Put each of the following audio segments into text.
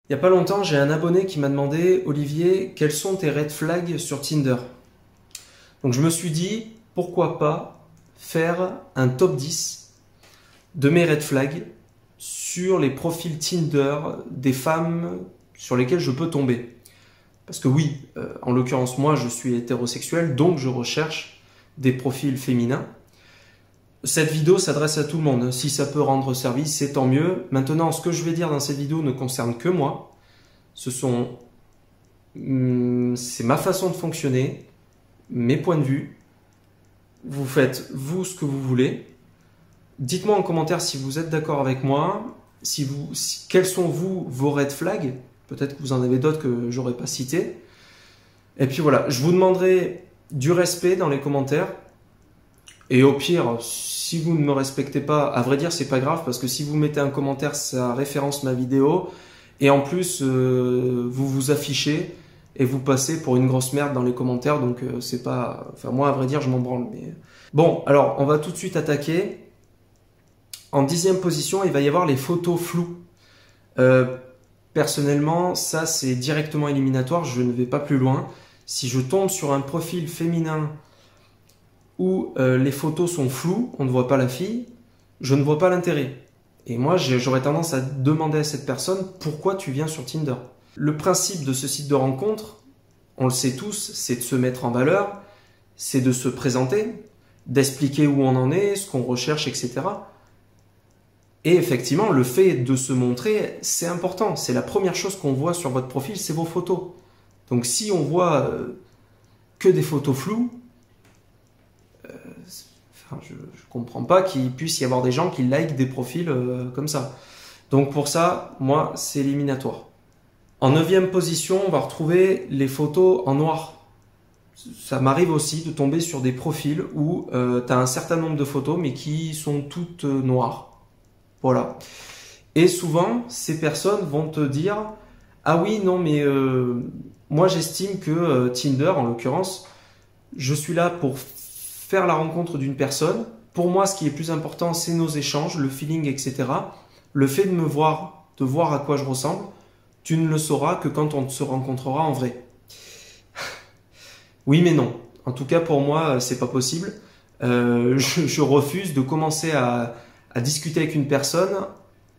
Il n'y a pas longtemps, j'ai un abonné qui m'a demandé, Olivier, quels sont tes red flags sur Tinder? Donc je me suis dit, pourquoi pas faire un top 10 de mes red flags sur les profils Tinder des femmes sur lesquelles je peux tomber. Parce que oui, en l'occurrence moi je suis hétérosexuel, donc je recherche des profils féminins. Cette vidéo s'adresse à tout le monde. Si ça peut rendre service, c'est tant mieux. Maintenant, ce que je vais dire dans cette vidéo ne concerne que moi. C'est ma façon de fonctionner, mes points de vue. Vous faites, vous, ce que vous voulez. Dites-moi en commentaire si vous êtes d'accord avec moi. Quels sont vos red flags? Peut-être que vous en avez d'autres que j'aurais pas cités. Et puis voilà, je vous demanderai du respect dans les commentaires. Et au pire, si vous ne me respectez pas, à vrai dire, c'est pas grave parce que si vous mettez un commentaire, ça référence ma vidéo. Et en plus, vous vous affichez et vous passez pour une grosse merde dans les commentaires. Donc, c'est pas. Enfin, moi, à vrai dire, je m'en branle. Mais... Bon, alors, on va tout de suite attaquer. En 10e position, il va y avoir les photos floues. Personnellement, ça, c'est directement éliminatoire. Je ne vais pas plus loin. Si je tombe sur un profil féminin où les photos sont floues, on ne voit pas la fille, je ne vois pas l'intérêt. Et moi, j'aurais tendance à demander à cette personne pourquoi tu viens sur Tinder. Le principe de ce site de rencontre, on le sait tous, c'est de se mettre en valeur, c'est de se présenter, d'expliquer où on en est, ce qu'on recherche, etc. Et effectivement, le fait de se montrer, c'est important. C'est la première chose qu'on voit sur votre profil, c'est vos photos. Donc si on voit que des photos floues, je ne comprends pas qu'il puisse y avoir des gens qui like des profils comme ça. Donc pour ça, moi, c'est éliminatoire. En 9e position, on va retrouver les photos en noir. Ça m'arrive aussi de tomber sur des profils où tu as un certain nombre de photos, mais qui sont toutes noires. Voilà. Et souvent, ces personnes vont te dire « Ah oui, non, mais moi, j'estime que Tinder, en l'occurrence, je suis là pour faire la rencontre d'une personne. Pour moi, ce qui est plus important, c'est nos échanges, le feeling, etc. Le fait de me voir, de voir à quoi je ressemble, tu ne le sauras que quand on se rencontrera en vrai. » Oui, mais non. En tout cas, pour moi, c'est pas possible. Je refuse de commencer à discuter avec une personne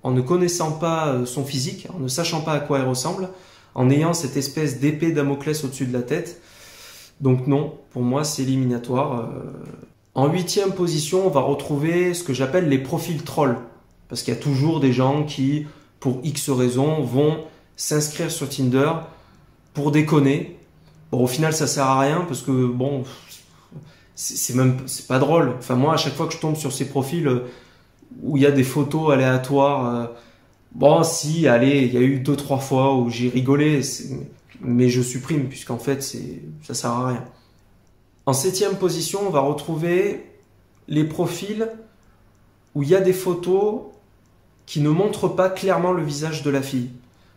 en ne connaissant pas son physique, en ne sachant pas à quoi elle ressemble, en ayant cette espèce d'épée Damoclès au-dessus de la tête. Donc non, pour moi, c'est éliminatoire. En 8e position, on va retrouver ce que j'appelle les profils trolls. Parce qu'il y a toujours des gens qui, pour X raisons, vont s'inscrire sur Tinder pour déconner. Bon, au final, ça sert à rien parce que, bon, c'est pas drôle. Enfin, moi, à chaque fois que je tombe sur ces profils où il y a des photos aléatoires, bon, si, allez, il y a eu 2-3 fois où j'ai rigolé, mais je supprime puisqu'en fait, ça sert à rien. En 7e position, on va retrouver les profils où il y a des photos qui ne montrent pas clairement le visage de la fille.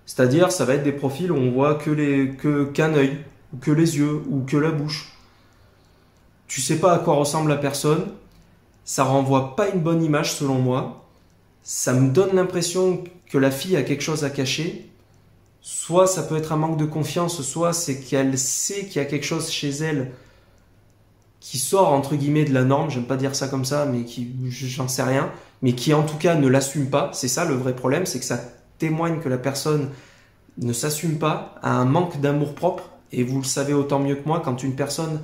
C'est-à-dire, ça va être des profils où on voit qu'un œil, ou que les yeux, ou que la bouche. Tu sais pas à quoi ressemble la personne, ça renvoie pas une bonne image selon moi. Ça me donne l'impression que la fille a quelque chose à cacher. Soit ça peut être un manque de confiance, soit c'est qu'elle sait qu'il y a quelque chose chez elle qui sort entre guillemets de la norme, j'aime pas dire ça comme ça, mais j'en sais rien, mais qui en tout cas ne l'assume pas. C'est ça le vrai problème, c'est que ça témoigne que la personne ne s'assume pas, a un manque d'amour propre, et vous le savez autant mieux que moi, quand une personne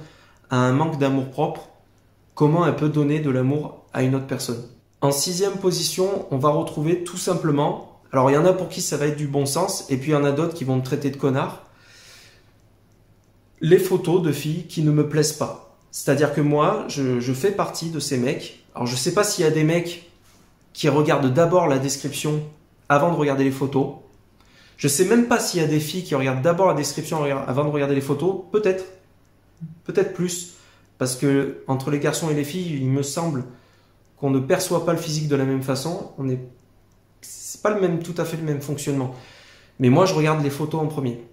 a un manque d'amour propre, comment elle peut donner de l'amour à une autre personne. En 6e position, on va retrouver tout simplement, alors il y en a pour qui ça va être du bon sens, et puis il y en a d'autres qui vont me traiter de connard, les photos de filles qui ne me plaisent pas. C'est-à-dire que moi, je fais partie de ces mecs. Alors je sais pas s'il y a des mecs qui regardent d'abord la description avant de regarder les photos. Je sais même pas s'il y a des filles qui regardent d'abord la description avant de regarder les photos. Peut-être. Peut-être plus. Parce que entre les garçons et les filles, il me semble qu'on ne perçoit pas le physique de la même façon. C'est pas tout à fait le même fonctionnement. Mais moi, je regarde les photos en premier.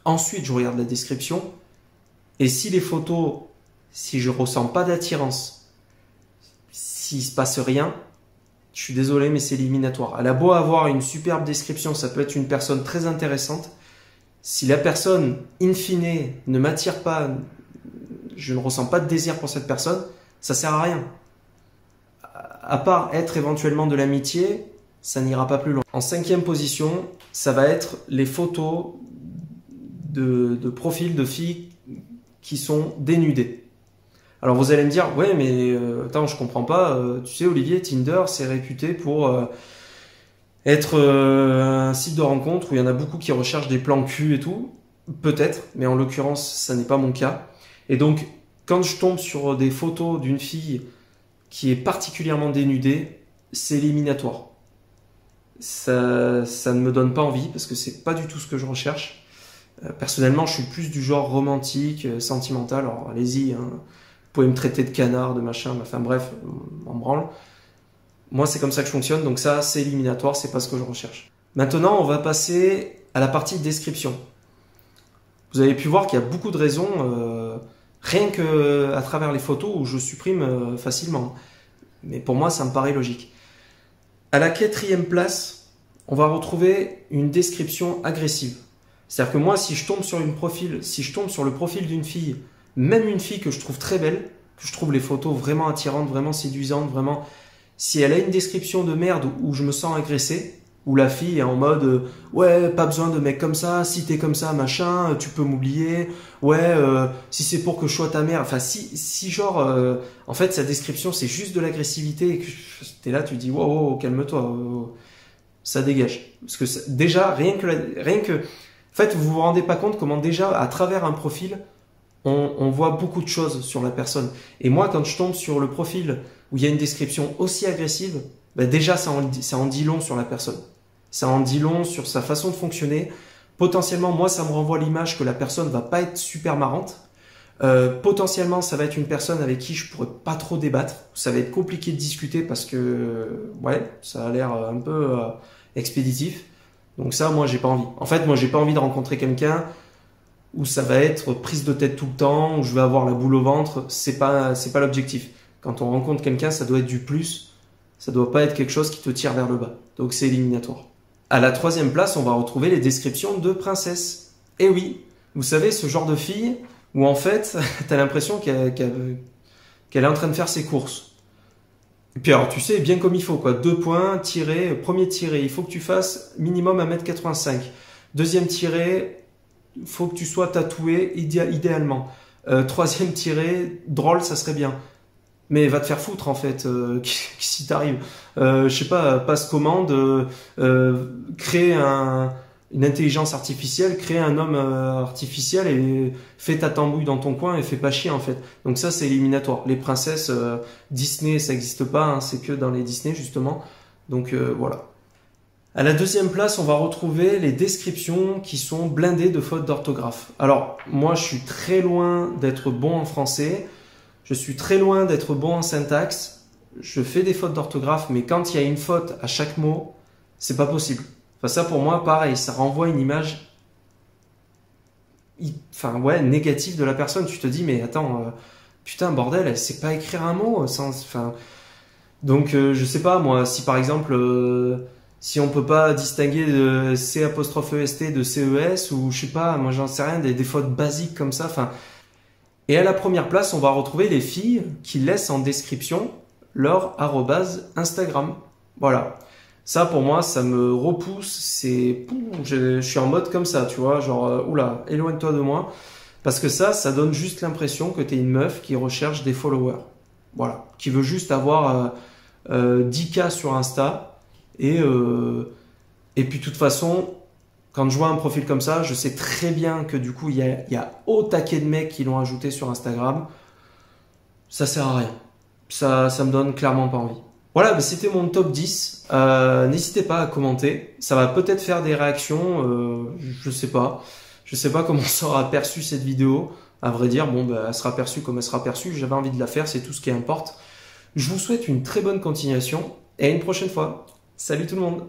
Ensuite, je regarde la description. Et si les photos, si je ressens pas d'attirance, s'il se passe rien, je suis désolé, mais c'est éliminatoire. Elle a beau avoir une superbe description, ça peut être une personne très intéressante. Si la personne, in fine, ne m'attire pas, je ne ressens pas de désir pour cette personne, ça sert à rien. À part être éventuellement de l'amitié, ça n'ira pas plus loin. En 5e position, ça va être les photos de profils de filles qui sont dénudées. Alors vous allez me dire, ouais mais attends, je comprends pas, tu sais Olivier, Tinder c'est réputé pour être un site de rencontre où il y en a beaucoup qui recherchent des plans cul et tout. Peut-être, mais en l'occurrence ça n'est pas mon cas. Et donc quand je tombe sur des photos d'une fille qui est particulièrement dénudée, c'est éliminatoire. Ça ne me donne pas envie parce que c'est pas du tout ce que je recherche. Personnellement, je suis plus du genre romantique, sentimental. Alors allez-y, hein. Vous pouvez me traiter de canard, de machin, enfin bref, on m'en branle. Moi, c'est comme ça que je fonctionne, donc ça, c'est éliminatoire, c'est pas ce que je recherche. Maintenant, on va passer à la partie description. Vous avez pu voir qu'il y a beaucoup de raisons, rien que à travers les photos où je supprime facilement. Mais pour moi, ça me paraît logique. À la 4e place, on va retrouver une description agressive. C'est-à-dire que moi, si je tombe sur le profil d'une fille, même une fille que je trouve très belle, que je trouve les photos vraiment attirantes, vraiment séduisantes, vraiment, si elle a une description de merde où je me sens agressé, où la fille est en mode ouais, pas besoin de mec comme ça, si t'es comme ça, machin, tu peux m'oublier, ouais, si c'est pour que je sois ta mère, enfin si genre, en fait sa description c'est juste de l'agressivité et que t'es là, tu dis wow, calme-toi, ça dégage. Parce que déjà, rien que, en fait, vous vous rendez pas compte comment déjà, à travers un profil, on voit beaucoup de choses sur la personne. Et moi, quand je tombe sur le profil où il y a une description aussi agressive, ben déjà, ça en dit long sur la personne. Ça en dit long sur sa façon de fonctionner. Potentiellement, moi, ça me renvoie l'image que la personne va pas être super marrante. Potentiellement, ça va être une personne avec qui je pourrais pas trop débattre. Ça va être compliqué de discuter parce que, ouais, ça a l'air un peu expéditif. Donc ça, moi, j'ai pas envie. En fait, moi, j'ai pas envie de rencontrer quelqu'un où ça va être prise de tête tout le temps, où je vais avoir la boule au ventre. C'est pas l'objectif. Quand on rencontre quelqu'un, ça doit être du plus. Ça doit pas être quelque chose qui te tire vers le bas. Donc c'est éliminatoire. À la 3e place, on va retrouver les descriptions de princesses. Et oui, vous savez, ce genre de fille où en fait, t'as l'impression qu'elle est en train de faire ses courses. Et puis alors, tu sais, bien comme il faut, quoi. 2 points, tiré, premier tiré, il faut que tu fasses minimum 1m85. Deuxième tiré, il faut que tu sois tatoué idéalement. 3e tiré, drôle, ça serait bien. Mais va te faire foutre en fait, si t'arrives. Je sais pas, passe commande, crée une intelligence artificielle, crée un homme artificiel et fais ta tambouille dans ton coin et fais pas chier en fait. Donc ça c'est éliminatoire. Les princesses Disney ça n'existe pas, hein, c'est que dans les Disney justement. Donc voilà. À la 2e place, on va retrouver les descriptions qui sont blindées de fautes d'orthographe. Alors moi je suis très loin d'être bon en français. Je suis très loin d'être bon en syntaxe. Je fais des fautes d'orthographe, mais quand il y a une faute à chaque mot, c'est pas possible. Enfin, ça pour moi, pareil, ça renvoie une image, négative de la personne. Tu te dis, mais attends, putain, bordel, elle sait pas écrire un mot. Donc, je sais pas, moi, si par exemple, si on peut pas distinguer de C''EST de CES, ou je sais pas, moi j'en sais rien, des fautes basiques comme ça, enfin. Et à la 1re place, on va retrouver les filles qui laissent en description leur @Instagram. Voilà. Ça, pour moi, ça me repousse. Je suis en mode comme ça, tu vois, genre, oula, éloigne-toi de moi. Parce que ça donne juste l'impression que t'es une meuf qui recherche des followers. Voilà. Qui veut juste avoir 10K sur Insta. Et puis, de toute façon, quand je vois un profil comme ça, je sais très bien que du coup, il y a au taquet de mecs qui l'ont ajouté sur Instagram. Ça sert à rien. Ça me donne clairement pas envie. Voilà, c'était mon top 10. N'hésitez pas à commenter. Ça va peut-être faire des réactions. Je sais pas. Je sais pas comment sera perçue cette vidéo. À vrai dire, elle sera perçue comme elle sera perçue. J'avais envie de la faire, c'est tout ce qui importe. Je vous souhaite une très bonne continuation et à une prochaine fois. Salut tout le monde!